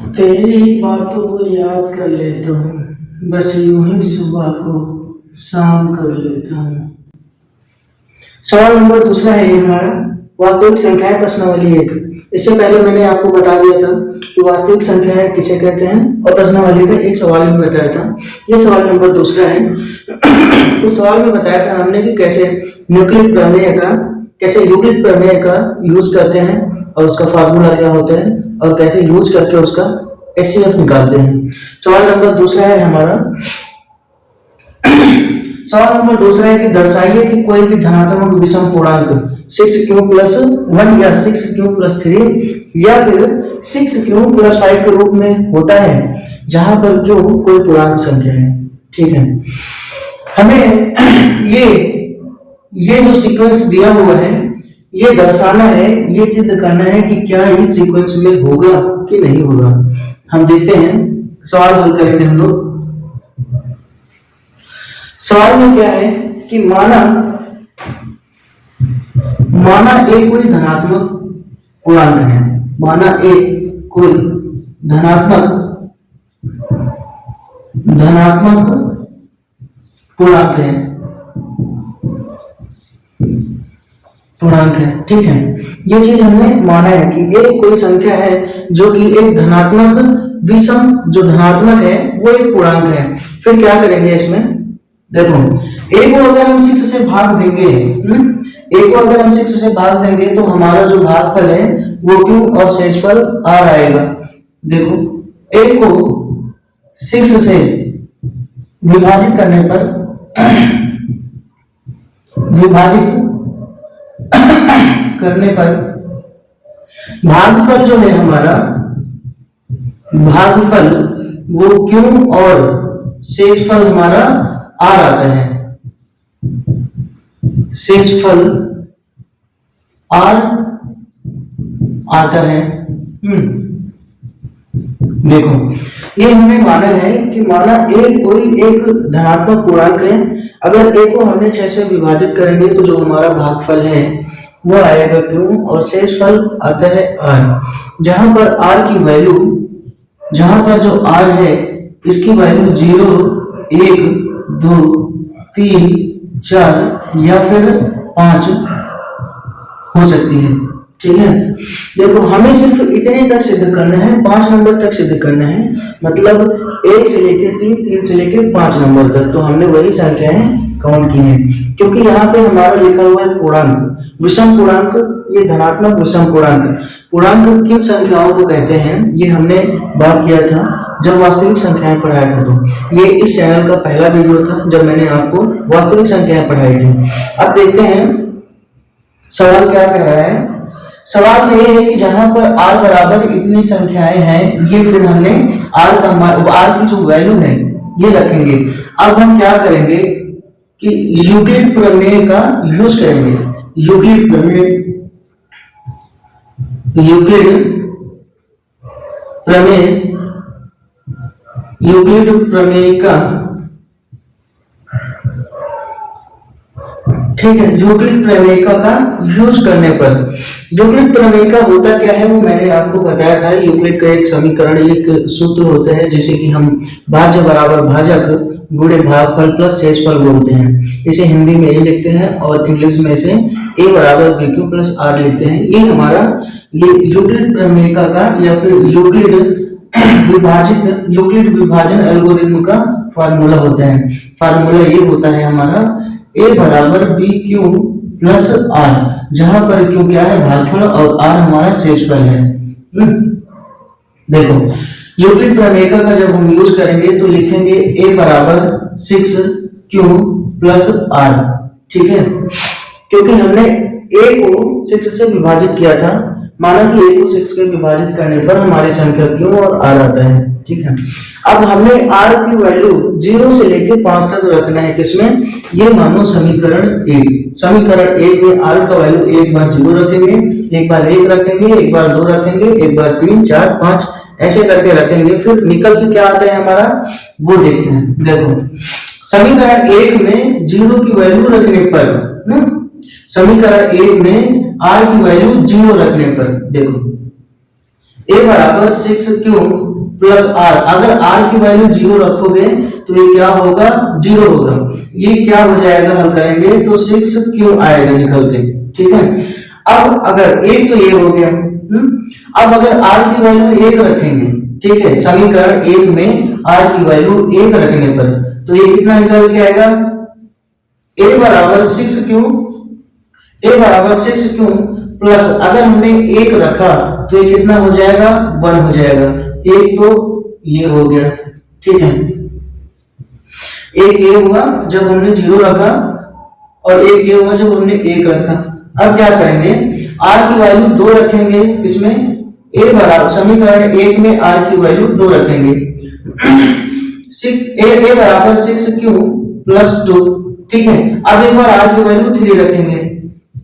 तेरी बातों को याद कर लेता हूँ, बस यूं ही सुबह को शाम कर लेता हूँ। सवाल नंबर दूसरा है ये हमारा, वास्तविक संख्याएं प्रश्नावली एक। इससे पहले मैंने आपको बता दिया था कि वास्तविक संख्याएं किसे कहते हैं और प्रश्नावली का एक सवाल भी बताया था। ये सवाल नंबर दूसरा है। उस सवाल में बताया था हमने कि कैसे यूक्लिड प्रमेय का यूज करते हैं और उसका फार्मूला क्या होता है और कैसे यूज करके उसका एचसीएफ निकालते हैं। सवाल नंबर दूसरा है हमारा, सवाल नंबर दूसरा है कि दर्शाइए कि कोई भी धनात्मक विषम पूर्णांक 6q+1 या 6q+3 या फिर 6q+5 के रूप में होता है जहां पर q कोई पूर्णांक संख्या है। ठीक है, हमें ये जो सीक्वेंस दिया हुआ है ये दर्शाना है, ये सिद्ध करना है कि क्या इस सीक्वेंस में होगा कि नहीं होगा। हम देखते हैं, सवाल हल करेंगे हम लोग। सवाल में क्या है कि माना ए कोई धनात्मक पूर्णांक है, माना ए कोई धनात्मक पूर्णांक है। ठीक है, ये चीज हमने माना है कि ए कोई संख्या है जो कि एक धनात्मक विषम, जो धनात्मक है वो एक पूर्णांक है। फिर क्या करेंगे इसमें, देखो ए को अगर हम 6 से भाग देंगे तो हमारा जो भागफल है वो q और शेषफल r आएगा। देखो ए को 6 से विभाजित करने पर भागफल जो है हमारा, भागफल वो q और शेषफल हमारा r आता है। शेषफल r आता है। देखो ये हमने माना है कि माना a कोई एक धनात्मक पूर्णांक है। अगर a को हमने 6 से विभाजित करेंगे तो जो हमारा भागफल है वो आएगा q और शेषफल आता है r। जहां पर r की वैल्यू, जहां पर जो r है इसकी वैल्यू 0, 1, 2, 3, 4 या फिर 5 हो सकती है। ठीक है, देखो हमें सिर्फ इतने तक सिद्ध करना है, 5 नंबर तक सिद्ध करना है, मतलब 1 से लेकर 3, 3 से लेकर 5 नंबर तक। तो हमने वही संख्याएं काउंट की हैं, क्योंकि यहाँ पे हमारा लिखा हुआ है पूर्णांक, विषम पूर्णांक, ये धनात्मक विषम पूर्णांक। पूर्णांक किन संख्याओं को कहते हैं ये हमने बात किया था जब वास्तविक संख्याएं पढ़ाया था। तो ये इस चैनल का पहला वीडियो था जब मैंने आपको वास्तविक संख्याएं पढ़ाई थी। अब देखते हैं सवाल क्या कह रहा है। सवाल में ये है कि जहां पर r बराबर इतनी संख्याएं हैं, ये फिर हमने r की जो वैल्यू है ये रखेंगे। अब हम क्या करेंगे कि यूक्लिड प्रमेय का यूज करेंगे। यूक्लिड प्रमेय का, ठीक है, यूक्लिड प्रमेय का यूज करने पर, यूक्लिड प्रमेय का होता क्या है वो मैंने आपको बताया था। यूक्लिड का एक समीकरण, एक सूत्र होता है जिसे कि हम भाज्य बराबर भाजक गुणे भागफल प्लस शेषफल बोलते हैं। इसे हिंदी में ए लिखते हैं और इंग्लिश में इसे a बराबर bq प्लस r लिखते हैं। ये हमारा ये यूक्लिड प्रमेय का या फिर यूक्लिड विभाजन एल्गोरिथम का फार्मूला होता है। फार्मूला ये होता है हमारा a बराबर bq प्लस r, जहां पर q क्या है भागफल और r हमारा शेषफल है। देखो यूक्लिड प्रमेय का जब हम यूज करेंगे तो लिखेंगे a बराबर 6q प्लस r। ठीक है, क्योंकि हमने a को 6 से विभाजित किया था, माना कि a को 6 से विभाजित करने पर हमारी संख्या q और r आता है। ठीक है, अब हमने r की वैल्यू 0 से लेकर 5 तक रखना है। किसमें, ये मानो समीकरण 1। समीकरण 1 में r का वैल्यू एक बार 0 रखेंगे, एक बार 1 रखेंगे, एक बार 2 रखेंगे, एक बार 3, 4, 5 ऐसे करके रखेंगे। फिर निकल के क्या आता है हमारा वो देखते हैं। देखो समीकरण 1 में 0 की वैल्यू रखने पर, समीकरण 1 में r की वैल्यू 0 रखने पर, देखो a बराबर 6q प्लस आर, अगर आर की वैल्यू 0 रखोगे तो ये क्या होगा, 0 होगा। ये क्या हो जाएगा, हल करेंगे तो 6 क्यों आएगा निकल के, ठीक है। अब अगर एक तो ये हो गया, अब अगर आर की वैल्यू 1 रखेंगे, ठीक है, समीकरण 1 में आर की वैल्यू 1 रखने पर तो ये कितना निकल के आएगा, a बराबर 6 क्यों, a बराबर 6 क्यों प्लस अगर हमने 1 रखा तो ये कितना हो जाएगा, 1 हो जाएगा। एक तो ये हो गया, ठीक है, एक ये हुआ जब हमने 0 रखा और एक ये हुआ जब हमने 1 रखा। अब क्या करेंगे, r की वैल्यू 2 रखेंगे, इसमें a बराबर समीकरण 1 में r की वैल्यू 2 रखेंगे। 6 a बराबर 6 क्यों प्लस 2, ठीक है। अब एक बार r की वैल्यू 3 रखेंगे,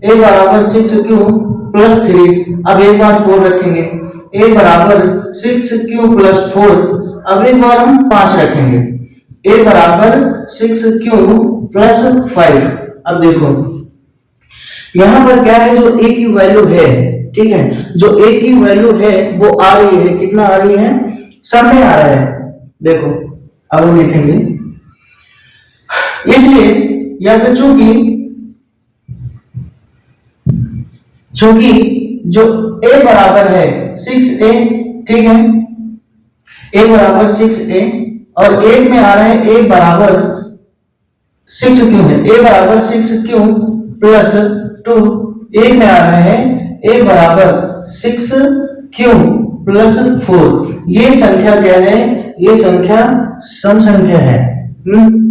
a बराबर 6 क्यों प्लस 3, अब एक बार 4 रखेंगे, a बराबर 6 क्यों प्लस 4, अब एक बार हम 5 रखेंगे, a बराबर 6 क्यों प्लस 5। अब देखो यहां पर क्या है, जो a की वैल्यू है, ठीक है, जो a की वैल्यू है वो आ रही है, कितना आ रही है, समय आ रहा है। देखो अब हम लिखेंगे, इसलिए या फिर चूंकि जो a बराबर है 6a, ठीक है, a बराबर 6a और 1 में आ रहा है a बराबर 6 क्यों है, a बराबर 6 क्यों प्लस 2, 1 में आ रहा है a बराबर 6 क्यों प्लस 4। ये संख्या क्या है, ये संख्या सम संख्या है।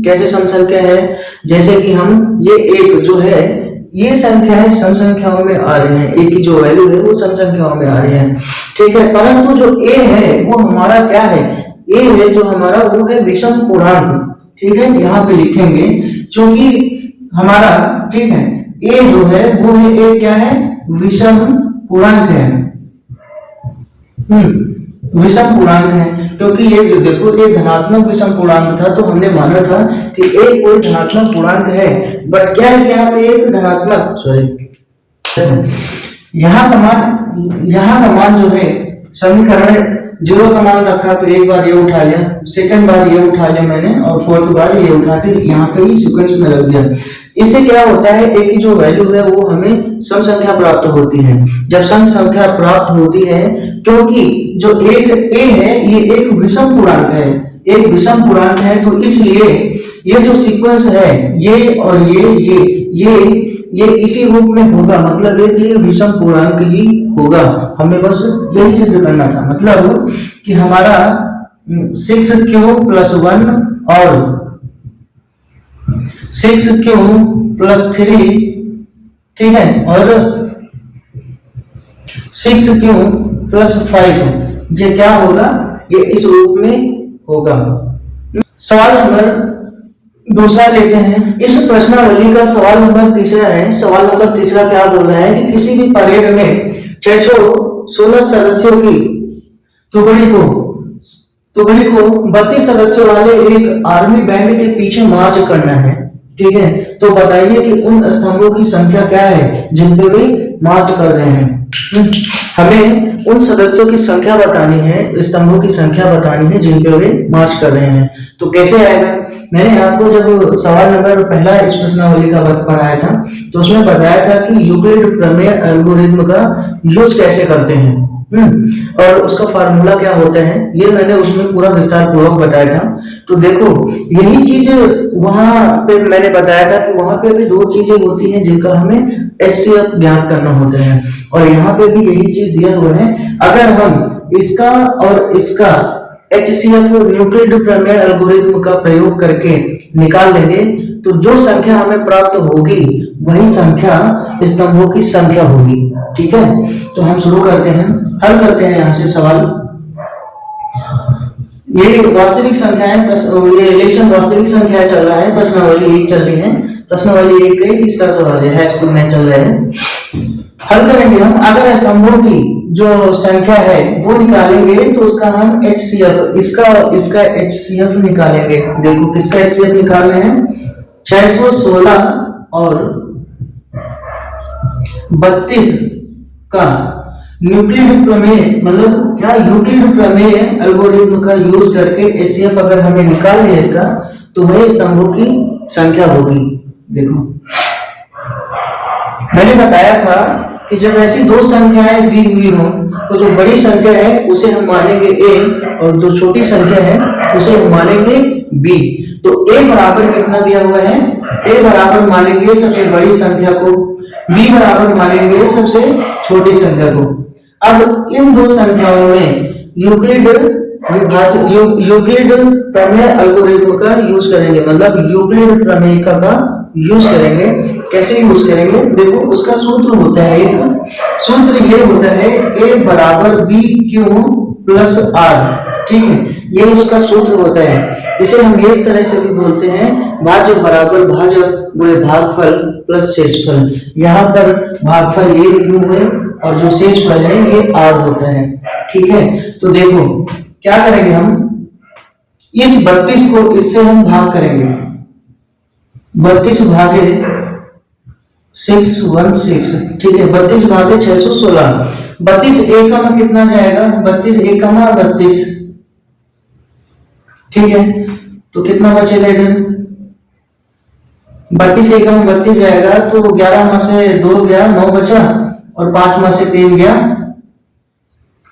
कैसे सम संख्या है, जैसे कि हम ये एक जो है ये संख्याएं सम संख्याओं में आ रही हैं, ए की जो वैल्यू है वो सम संख्याओं में आ रही है, ठीक है। परंतु जो ए है वो हमारा क्या है, ए है जो हमारा वो है विषम पूर्णांक, ठीक है। यहाँ पे लिखेंगे क्योंकि हमारा, ठीक है, ए जो है वो है ए क्या है, विषम पूर्णांक है, विषम पूर्णांक है, क्योंकि ये जो देखो ये धनात्मक विषम पूर्णांक था तो हमने माना था कि एक कोई धनात्मक पूर्णांक है, बट क्या है कि यहाँ पे एक धनात्मक, सॉरी, यहाँ का मान जो है समीकरण 0 का मान रखा तो एक बार ये उठा लिया, सेकंड बार ये उठा लिया मैंने और फोर्थ बार ये उठा के यहाँ पे ही सीक्वेंस में रख दिया। इससे क्या होता है, ए की जो वैल्यू है वो हमें सम संख्या प्राप्त होती है। जब सम संख्या प्राप्त होती है, क्योंकि जो एक ए है ये एक विषम पूर्णांक है, एक विषम पूर्णांक है, तो इसलिए ये जो सीक्वेंस है ये और ये इसी रूप में होगा, मतलब ये विषम पूर्णांक ही होगा। हमें बस यही सिद्ध करना था, मतलब कि हमारा 6 क्यू प्लस 1 और 6 क्यू प्लस 3, ठीक है, और 6 क्यू प्लस 5 ये क्या होगा, ये इस रूप में होगा। सवाल नंबर दूसरा लेते हैं। इस प्रश्नावली का सवाल नंबर तीसरा है। सवाल नंबर तीसरा क्या बोल रहा है कि किसी भी परेड में 616 सदस्यों की टुकड़ी को 32 सदस्यों वाले एक आर्मी बैंड के पीछे मार्च करना है, ठीक है। तो बताइए कि उन स्तंभों की संख्या क्या है जिन पे वे मार्च कर रहे हैं। हमें उन सदस्यों की संख्या बतानी है, स्तंभों की संख्या बतानी है जिन पे वे मार्च कर रहे हैं। तो कैसे आएगा, मैंने आपको जब सवाल नंबर पहला इस प्रश्नावली का वक्त पढ़ाया था तो उसमें बताया था कि यूक्लिड प्रमेय एल्गोरिथम का यूज कैसे करते हैं, और उसका फार्मूला क्या होता है, ये मैंने उसमें पूरा विस्तार पूर्वक बताया था। तो देखो यही चीज वहां पे मैंने बताया था कि वहां पे भी 2 चीजें होती हैं जिनका हमें एचसीएफ ज्ञात करना होता है, और यहाँ पे भी यही चीज दिया हुआ है। अगर हम इसका और इसका एचसीएफ यूक्लिड प्रमेय एल्गोरिथम का प्रयोग करके निकाल लेंगे तो जो संख्या हमें प्राप्त होगी वही संख्या स्तंभों की संख्या होगी, ठीक है। तो हम शुरू करते हैं, हल करते हैं यहाँ से सवाल। ये वास्तविक संख्याएं, ये रिलेशन वास्तविक संख्याएं चल रहा है, प्रश्नावली 1 चल रही है, प्रश्नावली 1 का तीसरा सवाल है, हाई स्कूल में चल रहा है। हल करेंगे हम, अगर स्तंभों की जो संख्या है वो निकालेंगे तो उसका हम एचसीएफ, इसका एचसीएफ निकालेंगे। देखो किसका एचसीएफ निकाल रहे हैं, 616 और 32 का यूक्लिड प्रमेय मतलब क्या, यूक्लिड प्रमेय एल्गोरिथ्म का यूज करके एचसीएफ अगर हमें निकालनी है इसका, तो वही स्तंभों की संख्या होगी। देखो मैंने बताया था कि जब ऐसी दो संख्याएं दी हुई हो तो जो बड़ी संख्या है उसे हम मानेंगे a और जो छोटी संख्या है उसे हम मानेंगे b। तो a बराबर कितना दिया हुआ है, a बराबर मानेंगे सबसे बड़ी संख्या को, b बराबर मानेंगे सबसे छोटी संख्या को। अब इन दो संख्याओं में यूक्लिड यूक्लिड प्रमेय एल्गोरिथ्म का यूज करेंगे, मतलब यूक्लिड प्रमेय का यूज करेंगे। कैसे यूज करेंगे, देखो उसका सूत्र होता है, एक सूत्र ये होता है a बराबर बी क्यू प्लस आर। ठीक है, ये उसका सूत्र होता है। इसे हम ये इस तरह से भी बोलते हैं भाज्य बराबर भाजक गुणे भागफल प्लस शेषफल। यहाँ पर भागफल ये क्यू है और जो शेषफल है ये आर होता है। ठीक है, तो देखो क्या करेंगे हम, इस 32 को इससे हम भाग करेंगे, 32 भागे 616। ठीक है, 32 भागे 616, 32 एकम कितना जाएगा, 32 एकम 32। ठीक है, तो कितना बचेगा इधर, 32 एकम 32 जाएगा, तो 11 में से 2 गया 9 बचा, और 5 में से 3 गया,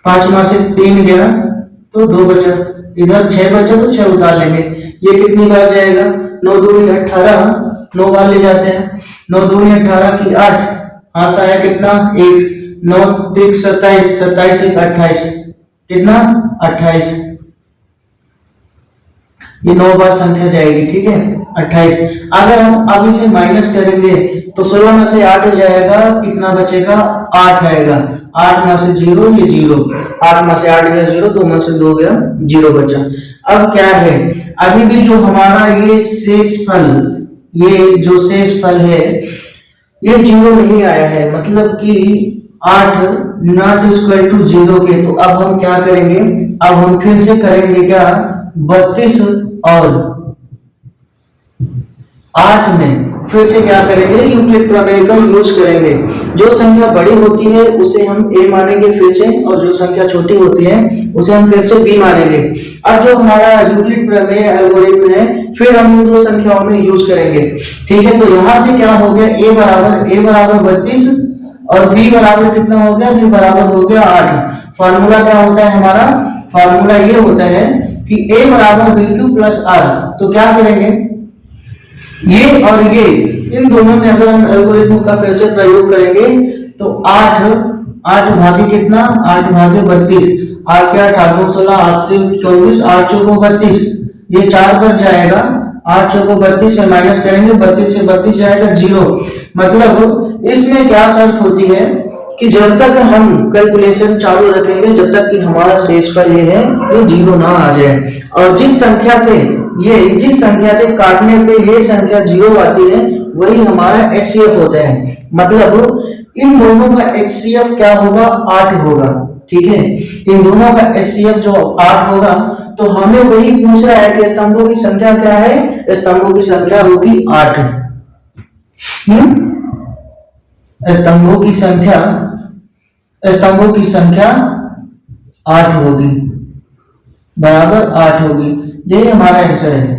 5 में से 3 गया तो 2 बचा, इधर 6 बचा तो 6 उतार लेंगे। ये कितनी बार जाएगा, 9 दूनी 18, 9 बार ले जाते हैं, 9 दूनी 18 की 8, हाथ से आया कितना 1, 9 3 27, 27 1 28, कितना 28। ये 9 बार संख्या जाएगी। ठीक है, 28। अगर हम अब इसे माइनस करेंगे तो 16 में से 8 जाएगा, कितना बचेगा 8 आएगा, 8 में से 0 ये 0, 8 में से 8 गया 0, 2 में से 2 गया 0 बचा। अब क्या है, अभी भी जो हमारा ये शेषफल, ये जो शेषफल है ये 0 नहीं आया है, मतलब कि 8 नॉट इक्वल टू 0 के। तो अब हम क्या करेंगे, अब हम फिर से करेंगे क्या, 32 और 8 में फिर से क्या करेंगे, यूक्लिड प्रमेय का यूज करेंगे। जो संख्या बड़ी होती है उसे हम a मानेंगे फिर से, और जो संख्या छोटी होती है उसे हम फिर से b मानेंगे। अब जो हमारा यूक्लिड प्रमेय एल्गोरिथ्म है फिर हम इन दो संख्याओं में यूज करेंगे। ठीक है, तो यहां से क्या हो गया, a बराबर 32 और b बराबर कितना हो गया, b बराबर हो गया 8। फार्मूला क्या होता है हमारा, फार्मूला ये होता है कि a बराबर बी क्यू प्लस आर। तो क्या करेंगे, ये और ये इन दोनों में अगर हम एल्गोरिथ्म का फिर से प्रयोग करेंगे तो 8 भागे कितना, 8 भागे 32, 8 के 8 8 16, 8 24, 8 चौको 32, ये 4 पर जाएगा, 8 चौको 32 से माइनस करेंगे, 32 से 32 जाएगा 0। मतलब इसमें क्या शर्त होती है कि जब तक हम कैलकुलेशन चालू रखेंगे, जब तक कि हमारा शेषफल ये है ये 0 ना आ जाए, और जिस संख्या से काटने पे ये संख्या 0 आती है वही हमारा एचसीएफ होता है। मतलब इन दोनों का एचसीएफ क्या होगा, 8 होगा। ठीक है, इन दोनों का एचसीएफ जो 8 होगा, तो हमें वही पूछ रहा है कि स्तंभों की संख्या क्या है, स्तंभों की संख्या होगी 8। स्तंभों की संख्या 8 होगी, बराबर 8 होगी। यही हमारा आंसर है।